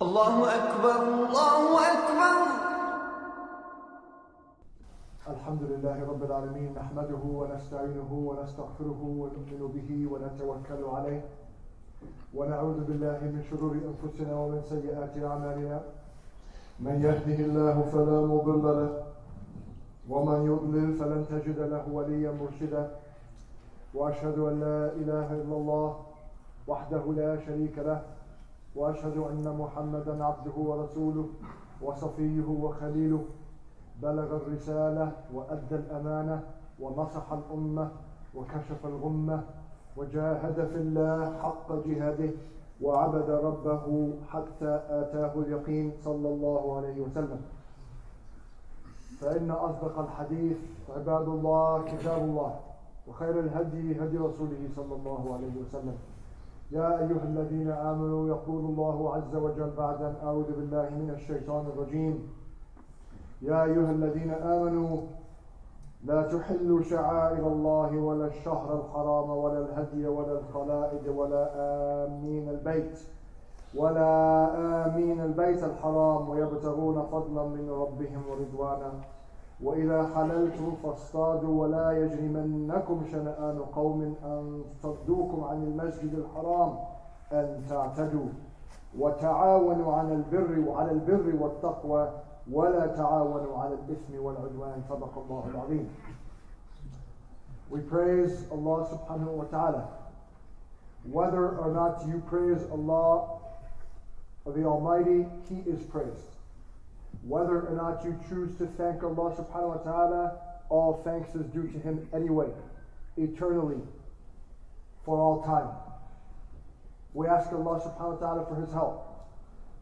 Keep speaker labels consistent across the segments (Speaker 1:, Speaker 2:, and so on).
Speaker 1: الله أكبر الله أكبر.
Speaker 2: الحمد لله رب العالمين، نحمده ونستعينه ونستغفره ونؤمن به ونتوكل عليه ونعوذ بالله من شرور أنفسنا ومن سيئات أعمالنا. من يهده الله فلا مضل له ومن يضلل فلن تجد له وليا مرشدا. وأشهد أن لا إله إلا الله وحده لا شريك له، وأشهد أن محمدا عبده ورسوله وصفيه وخليله، بلغ الرسالة وأدى الأمانة ونصح الأمة وكشف الغمة وجاهد في الله حق جهاده وعبد ربه حتى آتاه اليقين صلى الله عليه وسلم. فإن أصدق الحديث عباد الله كتاب الله، وخير الهدي هدي رسوله صلى الله عليه وسلم. يا أيها الذين آمنوا، يقول الله عز وجل بعد أن أعوذ بالله من الشيطان الرجيم: يا أيها الذين آمنوا لا تحلوا شعائر الله ولا الشهر الحرام ولا الهدي ولا القلائد ولا آمين البيت الحرام ويبتغون فضلا من ربهم ورضوانا. وإذا حللتم فاصطادوا ولا يجرمنكم شنآن قوم أن صدوكم عن المسجد الحرام أن تعتدوا. وتعاونوا على البر والتقوى ولا تعاونوا على الإثم والعدوان. صدق الله العظيم. We praise Allah subhanahu wa ta'ala. Whether or not you praise Allah the Almighty, He is praised. Whether or not you choose to thank Allah subhanahu wa ta'ala, all thanks is due to Him anyway, eternally, for all time. We ask Allah subhanahu wa ta'ala for His help.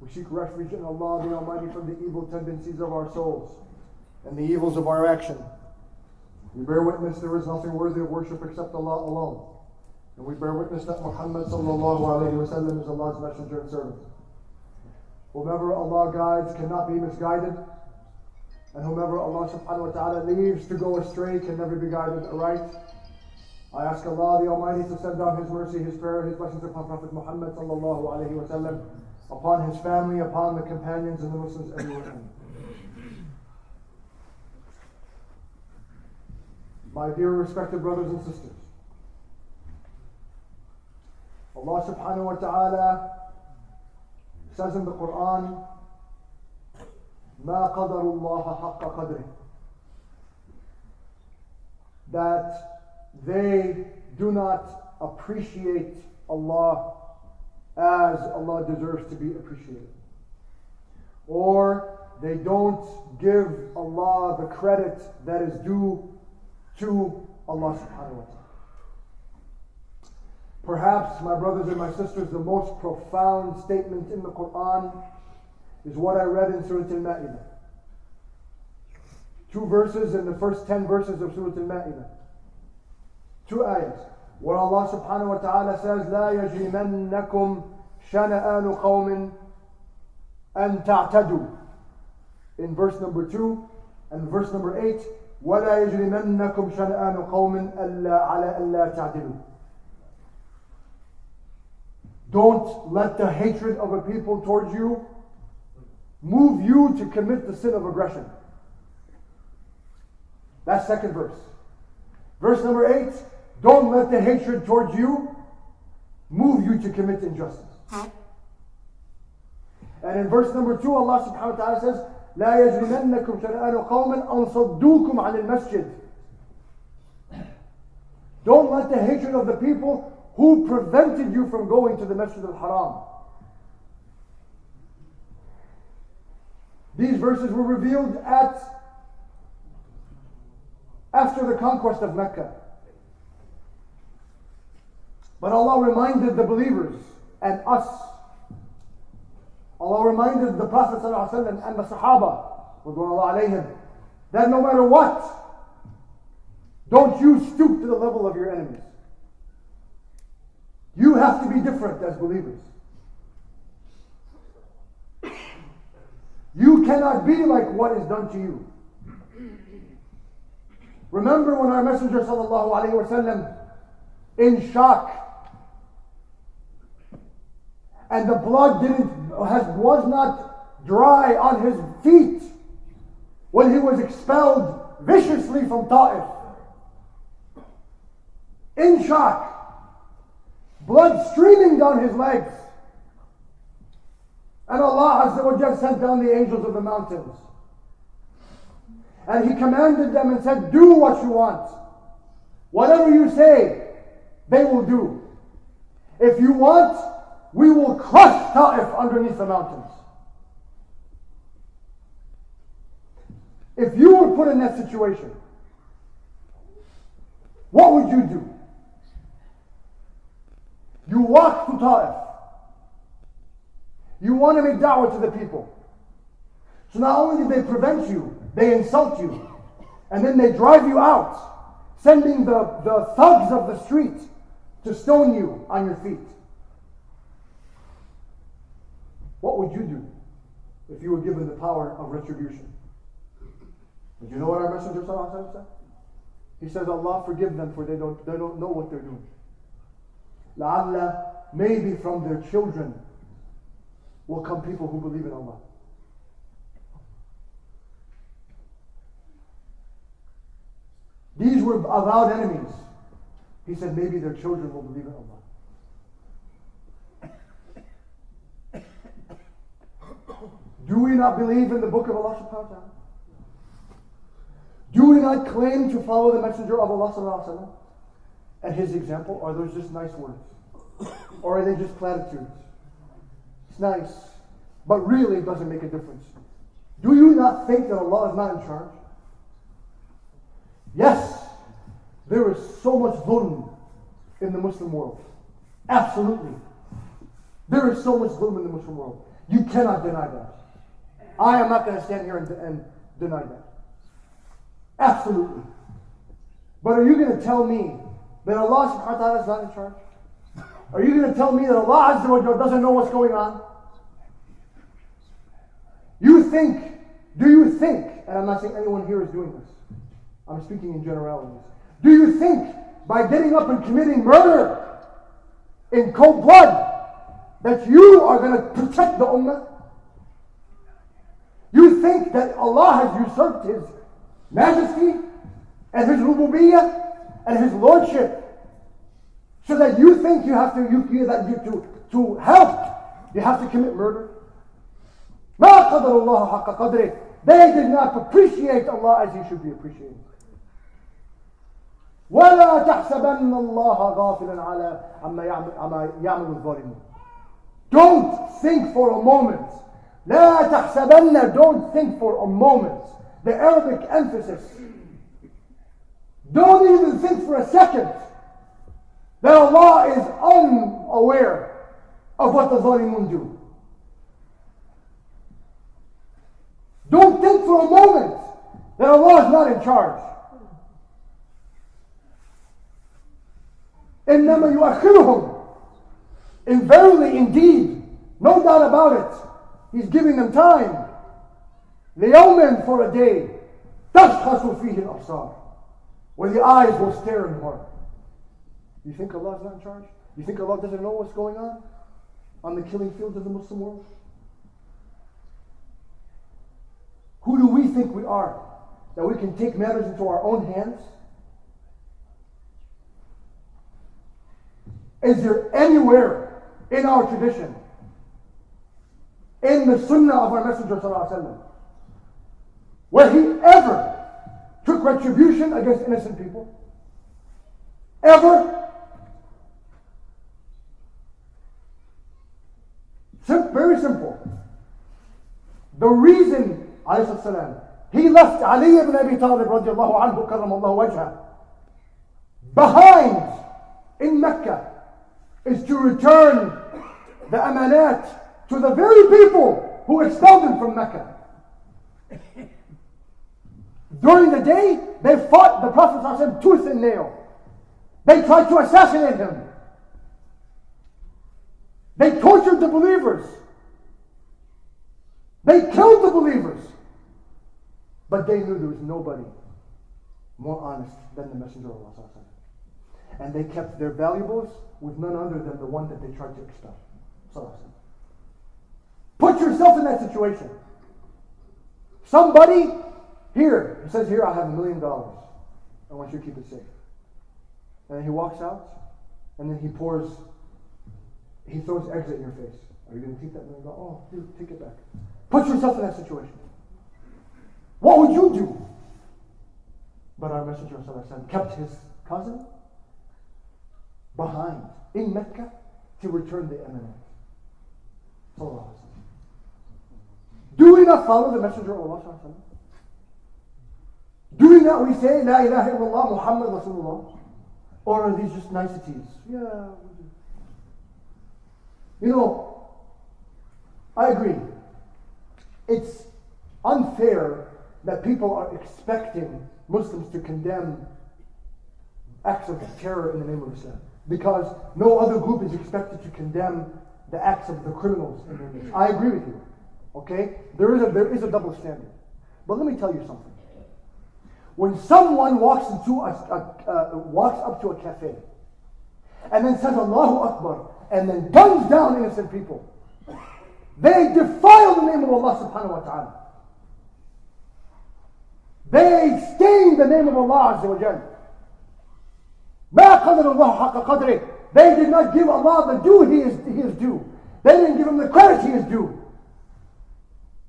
Speaker 2: We seek refuge in Allah the Almighty from the evil tendencies of our souls and the evils of our action. We bear witness there is nothing worthy of worship except Allah alone. And we bear witness that Muhammad sallallahu alayhi wa sallam is Allah's messenger and servant. Whomever Allah guides cannot be misguided, and whomever Allah subhanahu wa ta'ala leaves to go astray can never be guided aright. I ask Allah the Almighty to send down His mercy, His prayer, His blessings upon Prophet Muhammad sallallahu alayhi wa sallam, upon his family, upon the companions and the Muslims everywhere. My dear respected brothers and sisters, Allah subhanahu wa ta'ala says in the Quran, مَا قَدَرُ اللَّهَ حَقَّ قَدْرِهِ, that they do not appreciate Allah as Allah deserves to be appreciated, or they don't give Allah the credit that is due to Allah subhanahu wa ta'ala. Perhaps, my brothers and my sisters, the most profound statement in the Quran is what I read in Surah Al-Ma'idah. 2 verses in the first 10 verses of Surah Al-Ma'idah. 2 ayahs. Where Allah subhanahu wa ta'ala says, لا يجرمنكم شنآن قوم أن تعتدوا, in verse number 2, and verse number 8, ولا يجرمنكم شنآن قوم على ألا تعدلوا. Don't let the hatred of a people towards you move you to commit the sin of aggression. That's second verse. Verse number 8, don't let the hatred towards you move you to commit injustice. And in verse number 2, Allah subhanahu wa ta'ala says, لا يجرمنكم شنآن قوم أن صدوكم عن المسجد. Don't let the hatred of the people who prevented you from going to the Masjid al-Haram. These verses were revealed after the conquest of Mecca. But Allah reminded the believers and us, Allah reminded the Prophet ﷺ and the Sahaba that no matter what, don't you stoop to the level of your enemies. You have to be different as believers. You cannot be like what is done to you. Remember when our Messenger ﷺ, in shock, and the blood didn't was not dry on his feet when he was expelled viciously from Ta'if. In shock, blood streaming down his legs. And Allah Azza wa Jal sent down the angels of the mountains. And He commanded them and said, do what you want. Whatever you say, they will do. If you want, we will crush Ta'if underneath the mountains. If you were put in that situation, what would you do? You walk to Ta'if. You want to make da'wah to the people. So not only did they prevent you, they insult you. And then they drive you out, sending the thugs of the street to stone you on your feet. What would you do if you were given the power of retribution? Did you know what our Messenger said? He says, Allah forgive them, for they don't know what they're doing. La'alla, maybe from their children will come people who believe in Allah. These were avowed enemies. He said maybe their children will believe in Allah. Do we not believe in the book of Allah subhanahu wa ta'ala? Do we not claim to follow the Messenger of Allah sallallahu alaihi wasallam and his example? Or are those just nice words? Or are they just platitudes? It's nice, but really it doesn't make a difference. Do you not think that Allah is not in charge? Yes, there is so much dhulm in the Muslim world. Absolutely. There is so much dhulm in the Muslim world. You cannot deny that. I am not going to stand here and deny that. Absolutely. But are you going to tell me that Allah subhanahu wa ta'ala is not in charge? Are you going to tell me that Allah Azza wa Jalla doesn't know what's going on? Do you think, and I'm not saying anyone here is doing this, I'm speaking in generalities. Do you think by getting up and committing murder in cold blood that you are going to protect the ummah? You think that Allah has usurped His majesty and His rububiyyah and His lordship, so that you think you have to help, you have to commit murder? مَا قَدَرَ اللَّهَ حَقَّ قَدْرِهِ. They did not appreciate Allah as He should be appreciated. وَلَا تَحْسَبَنَّ اللَّهَ غَافِلًا عَمَّا يَعْمَلُ الظَّالِمُونَ. Don't think for a moment. لا تحسبن, don't think for a moment. The Arabic emphasis. Don't even think for a second that Allah is unaware of what the Zalimun do. Don't think for a moment that Allah is not in charge. إِنَّمَا يُؤَخِّرُهُمْ. And verily, indeed, no doubt about it, He's giving them time. لِيَوْمٍ, for a day. تَشْخَصُ فِيهِ الْأَبْصَارِ, where the eyes will stare in horror. You think Allah is not in charge? You think Allah doesn't know what's going on the killing fields of the Muslim world? Who do we think we are, that we can take matters into our own hands? Is there anywhere in our tradition, in the sunnah of our Messenger sallallahu alaihi wasallam, where he ever took retribution against innocent people? Ever? Very simple. The reason, alayhi salam, he left Ali ibn Abi Talib radiallahu anhu karramallahu wajhah behind in Mecca is to return the amanat to the very people who expelled him from Mecca. During the day, they fought the Prophet ﷺ tooth and nail. They tried to assassinate him. They tortured the believers. They killed the believers. But they knew there was nobody more honest than the Messenger of Allah. And they kept their valuables with none other than the one that they tried to expel. Put yourself in that situation. Somebody here, he says here, I have $1 million. I want you to keep it safe. And then he walks out, and then he throws eggs at your face. Are you going to take that $1 million? Oh, dude, take it back. Put yourself in that situation. What would you do? But our Messenger ﷺ kept his cousin behind in Mecca to return the eminence. Do we not follow the Messenger of Allah ﷺ? Do we not we say La ilaha illallah Muhammad Rasulullah? Or are these just niceties? Yeah. You know, I agree. It's unfair that people are expecting Muslims to condemn acts of terror in the name of Islam, because no other group is expected to condemn the acts of the criminals in their name. I agree with you. Okay? There is a double standard. But let me tell you something. When someone walks up to a cafe and then says Allahu Akbar and then guns down innocent people, they defile the name of Allah subhanahu wa ta'ala. They stain the name of Allah Azza wa Jal. They did not give Allah the due he is due. They didn't give him the credit he is due.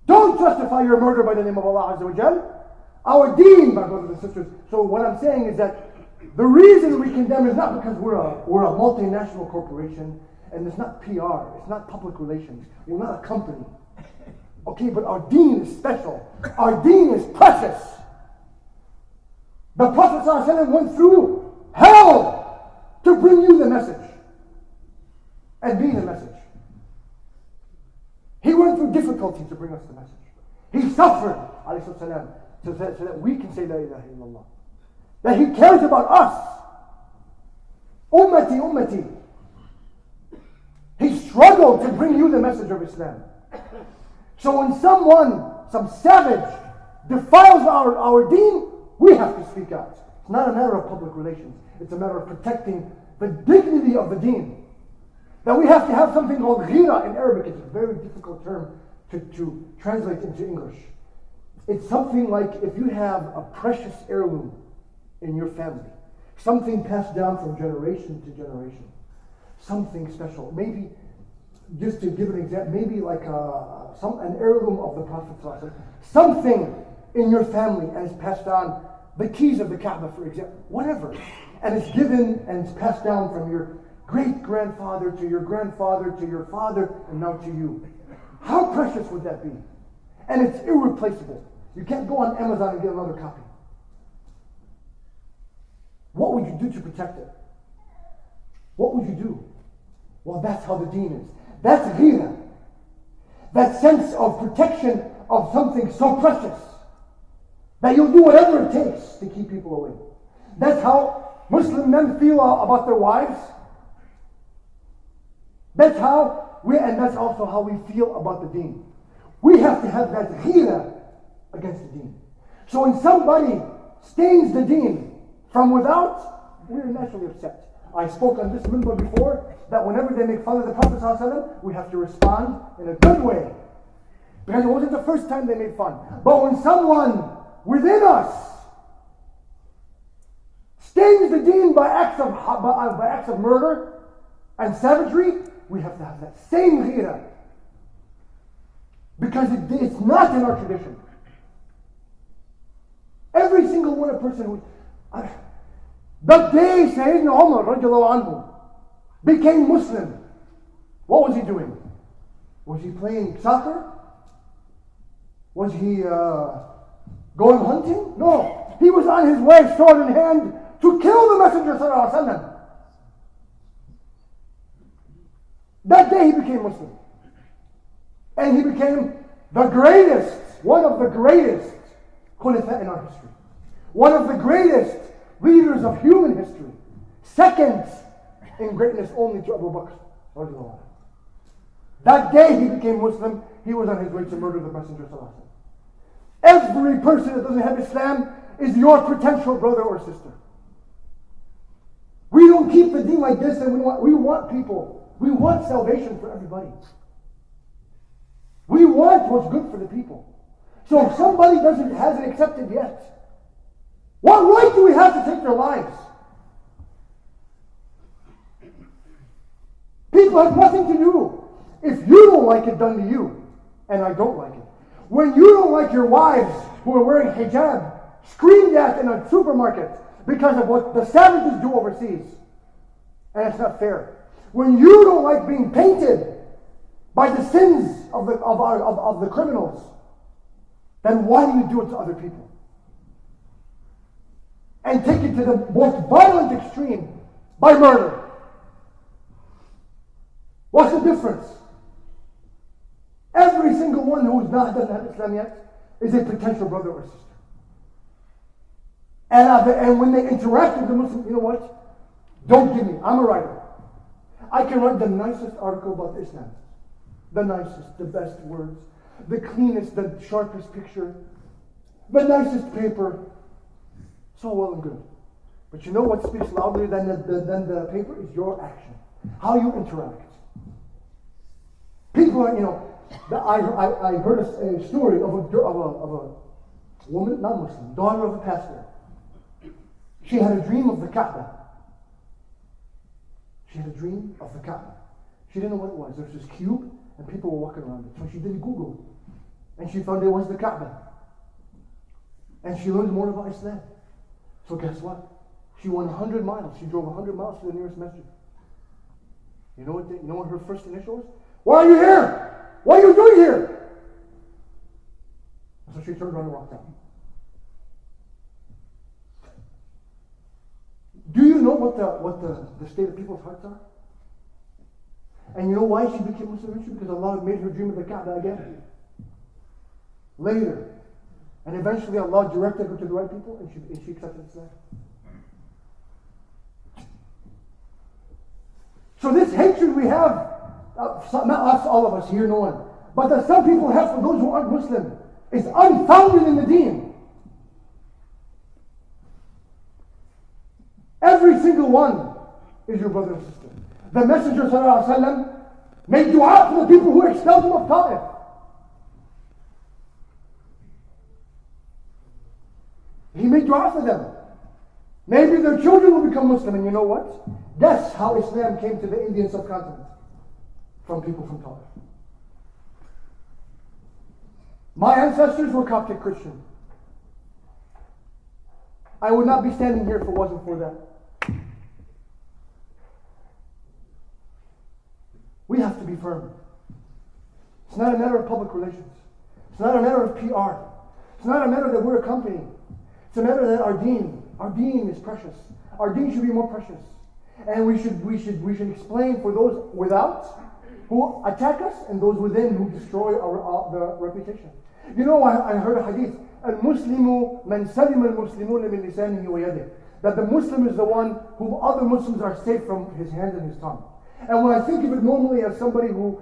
Speaker 2: Don't justify your murder by the name of Allah Azza wa Jal. Our deen, my brothers and sisters. So what I'm saying is that the reason we condemn is not because we're a multinational corporation, and it's not PR, it's not public relations. We're not a company. Okay, but our deen is special. Our deen is precious. The Prophet ﷺ went through hell to bring you the message and be the message. He went through difficulty to bring us the message. He suffered, alayhi salam, so that we can say La ilaha illallah. That he cares about us. Ummati, ummati. He struggled to bring you the message of Islam. So when some savage, defiles our deen, we have to speak out. It's not a matter of public relations. It's a matter of protecting the dignity of the deen. That we have to have something called ghira in Arabic. It's a very difficult term to translate into English. It's something like if you have a precious heirloom in your family, something passed down from generation to generation, something special. Maybe, just to give an example, maybe like an heirloom of the Prophet ﷺ, something in your family and it's passed on, the keys of the Kaaba, for example, whatever, and it's given and it's passed down from your great-grandfather to your grandfather to your father and now to you. How precious would that be? And it's irreplaceable. You can't go on Amazon and get another copy. What would you do to protect it? What would you do? Well, that's how the deen is. That's ghira. That sense of protection of something so precious that you'll do whatever it takes to keep people away. That's how Muslim men feel about their wives. That's also how we feel about the deen. We have to have that ghira against the deen. So when somebody stains the deen from without, we're naturally upset. I spoke on this minbar before that whenever they make fun of the Prophet ﷺ, we have to respond in a good way. Because it wasn't the first time they made fun. But when someone within us stains the deen by acts of murder and savagery, we have to have that same ghira. Because it's not in our tradition. Every single one, a person who... The day Sayyidina Umar radiallahu anhu became Muslim, what was he doing? Was he playing soccer? Was he going hunting? No. He was on his way, sword in hand, to kill the Messenger sallallahu alaihi wasallam. That day he became Muslim. And he became the greatest, one of the greatest khulafa in our history. One of the greatest leaders of human history. Second in greatness only to Abu Bakr. That day he became Muslim, he was on his way to murder the Messenger sallallahu alaihi wasallam. Every person that doesn't have Islam is your potential brother or sister. We don't keep the deen like this, and we want people. We want salvation for everybody. We want what's good for the people. So if somebody hasn't accepted yet, what right do we have to take their lives? People have nothing to do. If you don't like it done to you, and I don't like it, when you don't like your wives who are wearing hijab screamed at in a supermarket because of what the savages do overseas, and it's not fair. When you don't like being painted by the sins of the criminals, then why do you do it to other people? And take it to the most violent extreme by murder. What's the difference? Every single one who doesn't have Islam yet is a potential brother or sister. And when they interact with the Muslim, you know what? Don't give me. I'm a writer. I can write the nicest article about Islam. The nicest, the best words, the cleanest, the sharpest picture, the nicest paper. So well and good. But you know what speaks louder than the paper is your action. How you interact. People are, I heard a story of a woman, not Muslim, daughter of a pastor. She had a dream of the Kaaba. She had a dream of the Kaaba. She didn't know what it was. There was this cube and people were walking around it. So she did Google. And she found it was the Kaaba. And she learned more about Islam. So guess what? She went 100 miles. She drove 100 miles to the nearest masjid. You know what her first initial was? Why are you here? What are you doing here? So she turned around and walked out. Do you know what the state of people's hearts are? And you know why she became Muslim? Because Allah made her dream of the Kaaba again. Later. And eventually Allah directed her to the right people and she accepted Islam. So this hatred we have, not us, all of us here, no one, but that some people have for those who aren't Muslim, is unfounded in the deen. Every single one is your brother and sister. The Messenger ﷺ made dua for the people who expelled him of Ta'if. He made dua for them. Maybe their children will become Muslim, and you know what? That's how Islam came to the Indian subcontinent. From people from Ta'if. My ancestors were Coptic Christian. I would not be standing here if it wasn't for that. We have to be firm. It's not a matter of public relations. It's not a matter of PR. It's not a matter that we're a company. It's a matter that our deen is precious. Our deen should be more precious. And we should explain for those without who attack us and those within who destroy the reputation. You know, I heard a hadith. Al-Muslimu man salima al-Muslimuna min lisanihi wa yadihi. That the Muslim is the one whom other Muslims are safe from his hand and his tongue. And when I think of it normally as somebody who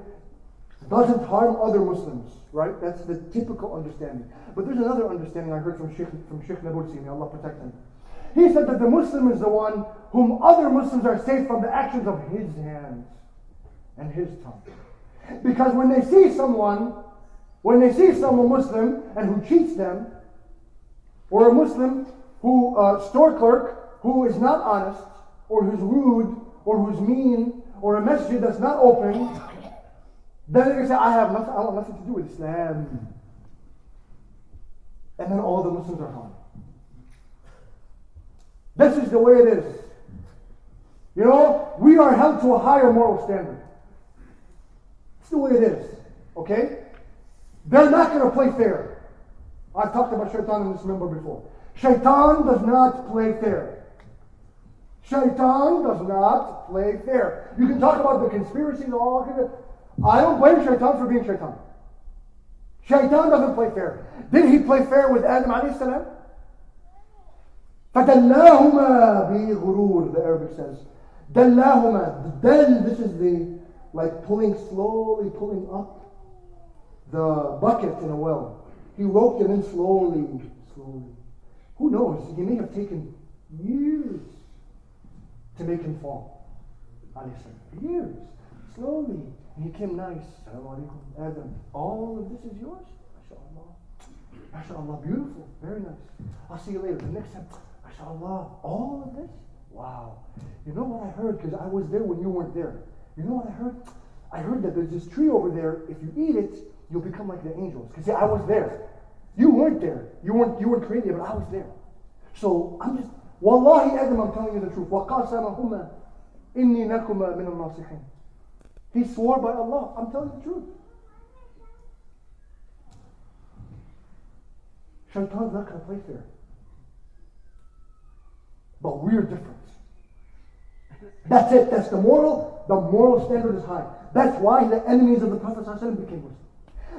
Speaker 2: doesn't harm other Muslims, right? That's the typical understanding. But there's another understanding I heard from Sheikh Nabulsi, may Allah protect him. He said that the Muslim is the one whom other Muslims are safe from the actions of his hands and his tongue. Because when they see someone Muslim and who cheats them, or a Muslim who, store clerk, who is not honest, or who's rude, or who's mean, or a masjid that's not open, then they can say, I want nothing to do with Islam. And then all the Muslims are harmed. This is the way it is. You know, we are held to a higher moral standard. It's the way it is. Okay? They're not going to play fair. I've talked about shaitan in this member before. Shaitan does not play fair. Shaitan does not play fair. You can talk about the conspiracies, all of it. I don't blame shaitan for being shaitan. Shaitan doesn't play fair. Did he play fair with Adam alayhi salam? فَدَلَّاهُمَا بِغُرُورٍ, the Arabic says. دَلَّاهُمَا. Then this is the, like slowly pulling up the bucket in a well. He roped him in slowly. Who knows? He may have taken years to make him fall. Years. Slowly. And he came nice. Assalamu alaikum, Adam. All of this is yours? MashaAllah. MashaAllah, beautiful. Very nice. I'll see you later. The next time, MashaAllah, all of this? Wow. You know what I heard? Because I was there when you weren't there. You know what I heard? I heard that there's this tree over there. If you eat it, you'll become like the angels. Because I was there. You weren't there. You weren't created, but I was there. So I'm just, Wallahi Adam, I'm telling you the truth. وَقَاسَمَهُمَا إِنِّي لَكُمَا مِنَ النَّاصِحِينَ. He swore by Allah. I'm telling you the truth. Shaitan's not going to play fair. But we're different. That's it. That's the moral standard is high. That's why the enemies of the Prophet ﷺ became Muslim.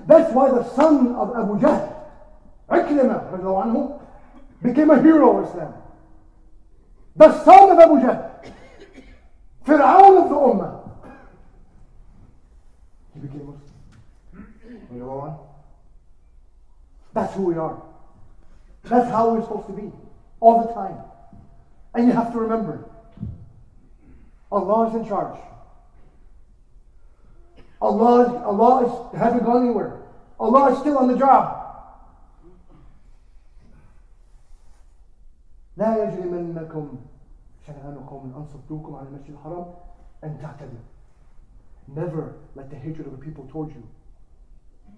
Speaker 2: That's why the son of Abu Jahl, Ikrimah, became a hero of Islam. The son of Abu Jahl, Fir'aun of the Ummah, he became Muslim. You go on? That's who we are. That's how we're supposed to be. All the time. And you have to remember, Allah is in charge. Allah hasn't gone anywhere. Allah is still on the job. لا يجرمنكم شنآن قوم أن صدوكم عن المسجد الحرام أن تعتدوا. Never let the hatred of the people towards you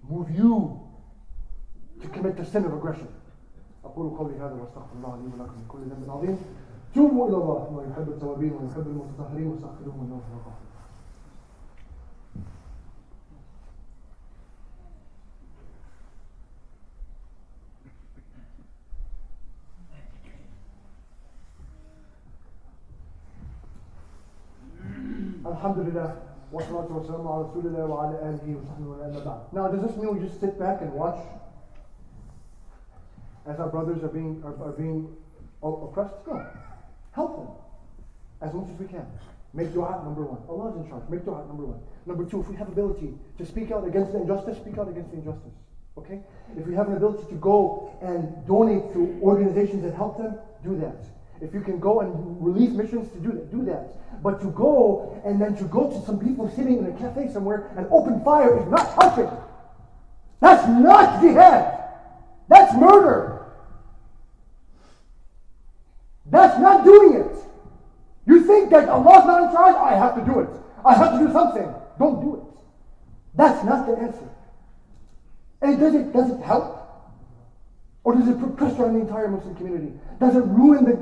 Speaker 2: move you to commit the sin of aggression. أقول قولي هذا واستغفر الله لي ولكم من كل ذنب عظيم. توبوا إلى الله إنه يحب التوابين ويحب المتطهرين واستغفروه إنه هو الغفور. Alhamdulillah, wa salatu wa salamu ala rasulillah wa ala alihi wa sahbihi wa ala ba'd. Now, does this mean we just sit back and watch as our brothers are being oppressed? No. Help them as much as we can. Make dua, number one. Allah is in charge. Make dua, number one. Number two, if we have ability to speak out against the injustice, speak out against the injustice. Okay? If we have an ability to go and donate to organizations that help them, do that. If you can go and relief missions, to do that. But to go and then to go to some people sitting in a cafe somewhere and open fire is not helping. That's not jihad. That's murder. That's not doing it. You think that Allah's not in charge? I have to do it. I have to do something. Don't do it. That's not the answer. And does it help? Or does it put pressure on the entire Muslim community? Does it ruin the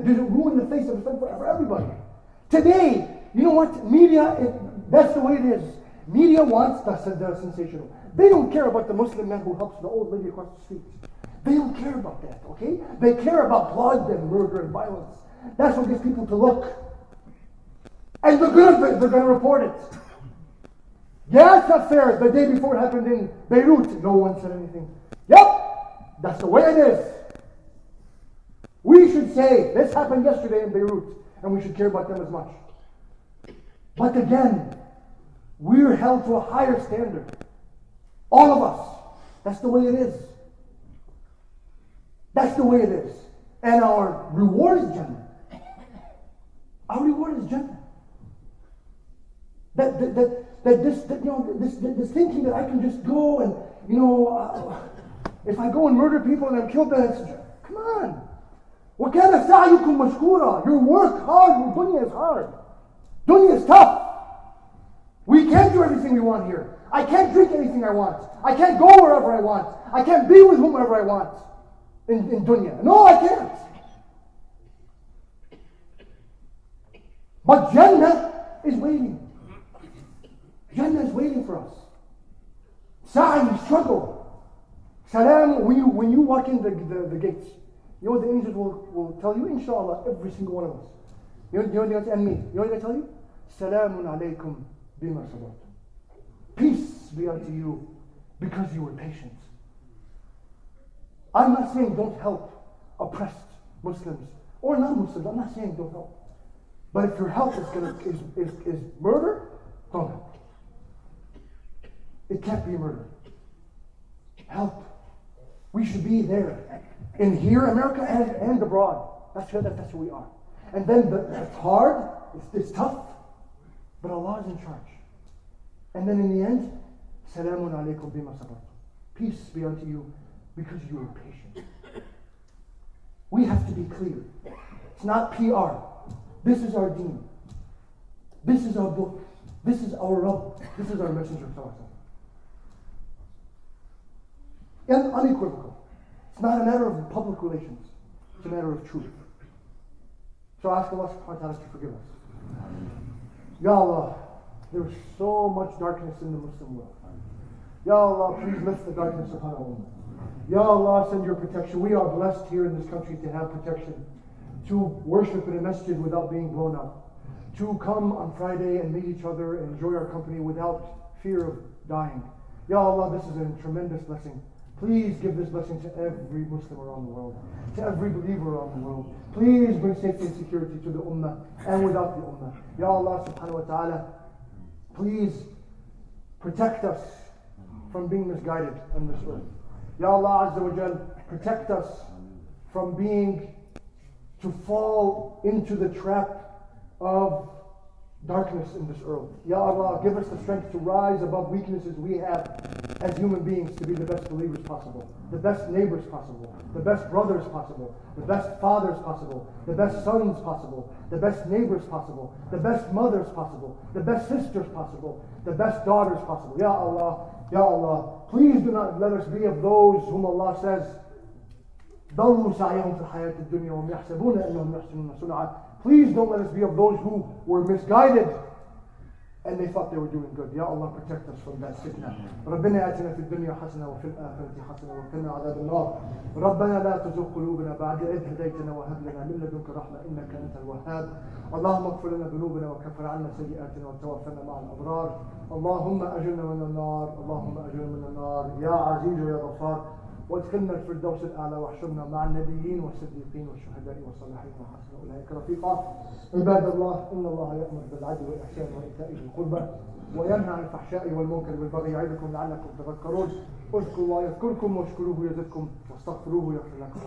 Speaker 2: face of Islam for everybody? Today, you know what? Media, that's the way it is. Media wants the sensational. They don't care about the Muslim man who helps the old lady across the street. They don't care about that, okay? They care about blood and murder and violence. That's what gets people to look. And they're going to report it. Yeah, it's not fair. The day before it happened in Beirut, no one said anything. Yep, that's the way it is. We should say, this happened yesterday in Beirut, and we should care about them as much. But again, we're held to a higher standard. All of us. That's the way it is. That's the way it is. And our reward is Jannah. Our reward is Jannah. This thinking that I can just go and, if I go and murder people and I'm killed, then it's, come on. وَكَانَ سَعْيُكُمْ مَشْكُورًا. Your work hard, your dunya is hard. Dunya is tough. We can't do everything we want here. I can't drink anything I want. I can't go wherever I want. I can't be with whomever I want in dunya. No, I can't. But Jannah is waiting. Jannah is waiting for us. Sa'i, struggle. Salam, when you walk in the gates, you know what the angels will tell you? Inshallah, every single one of us. You know what they're going to, and me. You know what they're going to tell you? Salamun alaykum bima sabartum. Peace be unto you because you were patient. I'm not saying don't help oppressed Muslims or non-Muslims. I'm not saying don't help. But if your help is murder, don't help. It can't be murder. Help. We should be there. In here, America, and abroad. That's who we are. And then it's hard, it's tough, but Allah is in charge. And then in the end, Salamun alaykum bima sabartum. Peace be unto you because you were patient. We have to be clear. It's not PR. This is our deen. This is our book. This is our Rabb. This is our Messenger. And unequivocal. It's not a matter of public relations. It's a matter of truth. So ask Allah subhanahu wa ta'ala to forgive us. Ya Allah, there is so much darkness in the Muslim world. Ya Allah, please lift the darkness upon our ummah. Ya Allah, send your protection. We are blessed here in this country to have protection, to worship in a masjid without being blown up, to come on Friday and meet each other and enjoy our company without fear of dying. Ya Allah, this is a tremendous blessing. Please give this blessing to every Muslim around the world, to every believer around the world. Please bring safety and security to the ummah and without the ummah. Ya Allah subhanahu wa ta'ala, please protect us from being misguided on this earth. Ya Allah Azza wa Jal, protect us from to fall into the trap of darkness in this earth. Ya Allah, give us the strength to rise above weaknesses we have as human beings to be the best believers possible, the best neighbors possible, the best brothers possible, the best fathers possible, the best sons possible, the best neighbors possible, the best mothers possible, the best sisters possible, the best daughters possible. Ya Allah, please do not let us be of those whom Allah says, ضَلُّوا سَعْيَهُمْ فِي الْحَيَاةِ الدُّنْيَا وَهُمْ يَحْسَبُونَ أَنَّهُمْ يُحْسِنُونَ صُنْعًا. Please don't let us be of those who were misguided and they thought they were doing good. Ya Allah, protect us from that fitna. ربنا آتنا في الدنيا حسنة وفي الآخرة حسنة وقنا عذاب النار. ربنا لا تزغ قلوبنا بعد إذ هديتنا وهب لنا من لدنك رحمة إنك أنت الوهاب. اللهم اغفر لنا ذنوبنا وكفر عنا سيئاتنا وتوفنا مع الأبرار. اللهم أجرنا من النار. اللهم أجرنا من النار يا عزيز يا غفار. وادخلنا الفردوس الأعلى واحشرنا مع النبيين والصديقين والشهداء والصالحين وحسن أولئك رفيقا. عباد الله، إن الله يأمر بالعدل والإحسان وإيتاء ذي القربى وينهى عن الفحشاء والمنكر والبغي يعظكم لعلكم تذكرون. اذكروا الله يذكركم واشكروه يزدكم واستغفروه يغفر لكم.